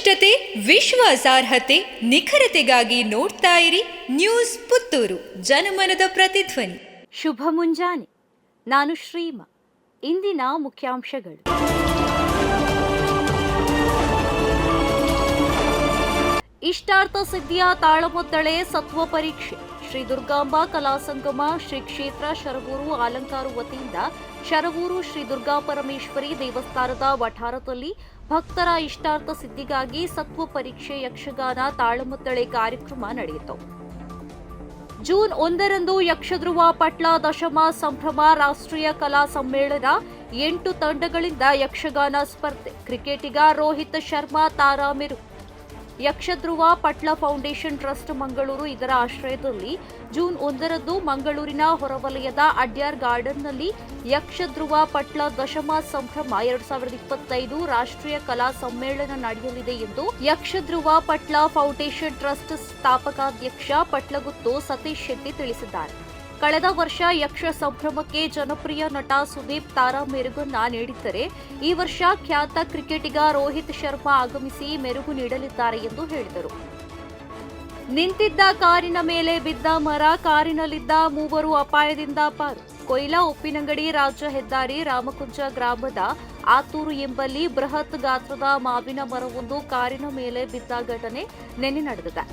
ವಸ್ತುನಿಷ್ಠತೆ, ವಿಶ್ವಾಸಾರ್ಹತೆ, ನಿಖರತೆಗಾಗಿ ನೋಡ್ತಾ ಇರಿ ನ್ಯೂಸ್ ಪುತ್ತೂರು, ಜನಮನದ ಪ್ರತಿಧ್ವನಿ. ಶುಭ ಮುಂಜಾನೆ. ನಾನು ಶ್ರೀಮಾ. ಇಂದಿನ ಮುಖ್ಯಾಂಶಗಳು. ಇಷ್ಟಾರ್ಥ ಸಿದ್ಧಿಯ ತಾಳಮದ್ದಳೆ ಸತ್ವ ಪರೀಕ್ಷೆ. ಶ್ರೀ ದುರ್ಗಾಂಬಾ ಕಲಾ ಸಂಗಮ ಶ್ರೀ ಕ್ಷೇತ್ರ ಶರವೂರು ಅಲಂಕಾರು ವತಿಯಿಂದ ಶರವೂರು ಶ್ರೀ ದುರ್ಗಾ ಪರಮೇಶ್ವರಿ ದೇವಸ್ಥಾನದ ವಠಾರದಲ್ಲಿ ಭಕ್ತರ ಇಷ್ಟಾರ್ಥ ಸಿದ್ಧಿಗಾಗಿ ಸತ್ವ ಪರೀಕ್ಷೆ ಯಕ್ಷಗಾನ ತಾಳಮದ್ದಳೆ ಕಾರ್ಯಕ್ರಮ ನಡೆಯಿತು. ಜೂನ್ 1ರಂದು ಯಕ್ಷಧ್ರುವ ಪಟ್ಲ ದಶಮ ಸಂಭ್ರಮ ರಾಷ್ಟ್ರೀಯ ಕಲಾ ಸಮ್ಮೇಳನ. 8 ತಂಡಗಳಿಂದ ಯಕ್ಷಗಾನ ಸ್ಪರ್ಧೆ. ಕ್ರಿಕೆಟಿಗ ರೋಹಿತ್ ಶರ್ಮಾ ತಾರಾ ಮೆರು. ಯಕ್ಷಧ್ರುವ ಪಟ್ಲ ಫೌಂಡೇಶನ್ ಟ್ರಸ್ಟ್ ಮಂಗಳೂರು ಇದರ ಆಶ್ರಯದಲ್ಲಿ ಜೂನ್ 1ರಂದು ಮಂಗಳೂರಿನ ಹೊರವಲಯದ ಅಡ್ಯಾರ್ ಗಾರ್ಡನ್ನಲ್ಲಿ ಯಕ್ಷಧ್ರುವ ಪಟ್ಲ ದಶಮ ಸಂಭ್ರಮ 2025 ರಾಷ್ಟ್ರೀಯ ಕಲಾ ಸಮ್ಮೇಳನ ನಡೆಯಲಿದೆ ಎಂದು ಯಕ್ಷಧ್ರುವ ಪಟ್ಲ ಫೌಂಡೇಶನ್ ಟ್ರಸ್ಟ್ ಸ್ಥಾಪಕಾಧ್ಯಕ್ಷ ಪಟ್ಲಗುತ್ತು ಸತೀಶ್ ಶೆಟ್ಟಿ ತಿಳಿಸಿದ್ದಾರೆ. ಕಳೆದ ವರ್ಷ ಯಕ್ಷ ಸಂಭ್ರಮಕ್ಕೆ ಜನಪ್ರಿಯ ನಟ ಸುದೀಪ್ ತಾರಾ ಮೆರುಗನ್ನ ನೀಡಿದ್ದರೆ ಈ ವರ್ಷ ಖ್ಯಾತ ಕ್ರಿಕೆಟಿಗ ರೋಹಿತ್ ಶರ್ಮಾ ಆಗಮಿಸಿ ಮೆರುಗು ನೀಡಲಿದ್ದಾರೆ ಎಂದು ಹೇಳಿದರು. ನಿಂತಿದ್ದ ಕಾರಿನ ಮೇಲೆ ಬಿದ್ದ ಮರ, ಕಾರಿನಲ್ಲಿದ್ದ ಮೂವರು ಅಪಾಯದಿಂದ ಪಾರು. ಕೊಯ್ಲಾ ಉಪ್ಪಿನಂಗಡಿ ರಾಜ್ಯ ಹೆದ್ದಾರಿ ರಾಮಕುಂಜ ಗ್ರಾಮದ ಆತೂರು ಎಂಬಲ್ಲಿ ಬೃಹತ್ ಗಾತ್ರದ ಮಾವಿನ ಮರವೊಂದು ಕಾರಿನ ಮೇಲೆ ಬಿದ್ದ ಘಟನೆ ನಿನ್ನೆ ನಡೆದಿದೆ.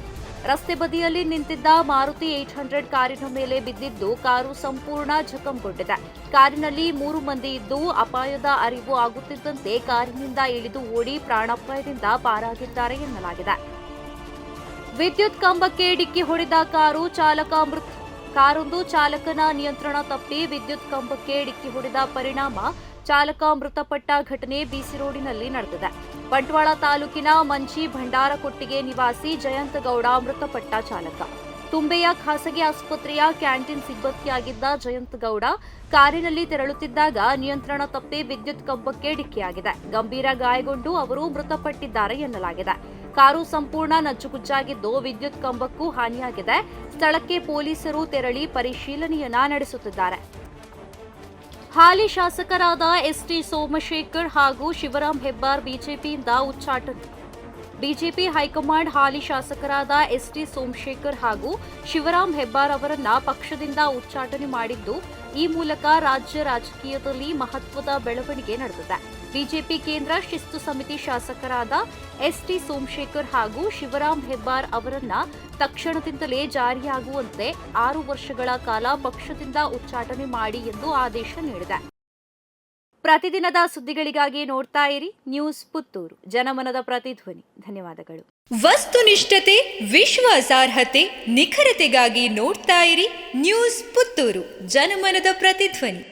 ರಸ್ತೆ ಬದಿಯಲ್ಲಿ ನಿಂತಿದ್ದ ಮಾರುತಿ 800 ಕಾರಿನ ಮೇಲೆ ಬಿದ್ದಿದ್ದು ಕಾರು ಸಂಪೂರ್ಣ ಜಖಂಗೊಂಡಿದೆ. ಕಾರಿನಲ್ಲಿ 3 ಮಂದಿ ಇದ್ದು ಅಪಾಯದ ಅರಿವು ಆಗುತ್ತಿದ್ದಂತೆ ಕಾರಿನಿಂದ ಇಳಿದು ಓಡಿ ಪ್ರಾಣಾಪಾಯದಿಂದ ಪಾರಾಗಿದ್ದಾರೆ ಎನ್ನಲಾಗಿದೆ. ವಿದ್ಯುತ್ ಕಂಬಕ್ಕೆ ಡಿಕ್ಕಿ ಹೊಡೆದ ಕಾರು, ಚಾಲಕ ಮೃತ. ಕಾರೊಂದು ಚಾಲಕನ ನಿಯಂತ್ರಣ ತಪ್ಪಿ ವಿದ್ಯುತ್ ಕಂಬಕ್ಕೆ ಡಿಕ್ಕಿ ಹೊಡೆದ ಪರಿಣಾಮ ಚಾಲಕ ಮೃತಪಟ್ಟ ಘಟನೆ ಬಿಸಿ ರೋಡಿನಲ್ಲಿ ನಡೆದಿದೆ. ಬಂಟ್ವಾಳ ತಾಲೂಕಿನ ಮಂಚಿ ಭಂಡಾರಕೊಟ್ಟಿಗೆ ನಿವಾಸಿ ಜಯಂತ ಗೌಡ ಮೃತಪಟ್ಟ ಚಾಲಕ. ತುಂಬೆಯ ಖಾಸಗಿ ಆಸ್ಪತ್ರೆಯ ಕ್ಯಾಂಟೀನ್ ಸಿಬ್ಬಂದಿಯಾಗಿದ್ದ ಜಯಂತ ಗೌಡ ಕಾರಿನಲ್ಲಿ ತೆರಳುತ್ತಿದ್ದಾಗ ನಿಯಂತ್ರಣ ತಪ್ಪಿ ವಿದ್ಯುತ್ ಕಂಬಕ್ಕೆ ಡಿಕ್ಕಿಯಾಗಿದೆ. ಗಂಭೀರ ಗಾಯಗೊಂಡು ಅವರು ಮೃತಪಟ್ಟಿದ್ದಾರೆ ಎನ್ನಲಾಗಿದೆ. ಕಾರು ಸಂಪೂರ್ಣ ನಜ್ಜುಗುಜ್ಜಾಗಿದ್ದು ವಿದ್ಯುತ್ ಕಂಬಕ್ಕೂ ಹಾನಿಯಾಗಿದೆ. ಸ್ಥಳಕ್ಕೆ ಪೊಲೀಸರು ತೆರಳಿ ಪರಿಶೀಲನೆಯನ್ನ ನಡೆಸುತ್ತಿದ್ದಾರೆ. ಹಾಲಿ ಶಾಸಕರಾದ ಎಸ್ಟಿ ಸೋಮಶೇಖರ್ ಹಾಗೂ ಶಿವರಾಂ ಹೆಬ್ಬಾರ್ ಬಿಜೆಪಿಯಿಂದ ಉಚ್ಚಾಟನೆ. ಬಿಜೆಪಿ ಹೈಕಮಾಂಡ್ ಹಾಲಿ ಶಾಸಕರಾದ ಎಸ್ಟಿ ಸೋಮಶೇಖರ್ ಹಾಗೂ ಶಿವರಾಂ ಹೆಬ್ಬಾರ್ ಅವರನ್ನ ಪಕ್ಷದಿಂದ ಉಚ್ಚಾಟನೆ ಮಾಡಿದ್ದು, ಈ ಮೂಲಕ ರಾಜ್ಯ ರಾಜಕೀಯದಲ್ಲಿ ಮಹತ್ವದ ಬೆಳವಣಿಗೆ ನಡೆದಿದೆ. ಬಿಜೆಪಿ ಕೇಂದ್ರ ಶಿಸ್ತು ಸಮಿತಿ ಶಾಸಕರಾದ ಎಸ್ಟಿ ಸೋಮಶೇಖರ್ ಹಾಗೂ ಶಿವರಾಂ ಹೆಬ್ಬಾರ್ ಅವರನ್ನ ತಕ್ಷಣದಿಂದಲೇ ಜಾರಿಯಾಗುವಂತೆ 6 ವರ್ಷಗಳ ಕಾಲ ಪಕ್ಷದಿಂದ ಉಚ್ಚಾಟನೆ ಮಾಡಿ ಎಂದು ಆದೇಶ ನೀಡಿದೆ. ಪ್ರತಿದಿನದ ಸುದ್ದಿಗಳಿಗಾಗಿ ನೋಡ್ತಾ ಇರಿ ನ್ಯೂಸ್ ಪುತ್ತೂರು, ಜನಮನದ ಪ್ರತಿಧ್ವನಿ. ಧನ್ಯವಾದಗಳು. ವಸ್ತುನಿಷ್ಠತೆ, ವಿಶ್ವಾಸಾರ್ಹತೆ, ನಿಖರತೆಗಾಗಿ ನೋಡ್ತಾ ಇರಿ ನ್ಯೂಸ್ ಪುತ್ತೂರು, ಜನಮನದ ಪ್ರತಿಧ್ವನಿ.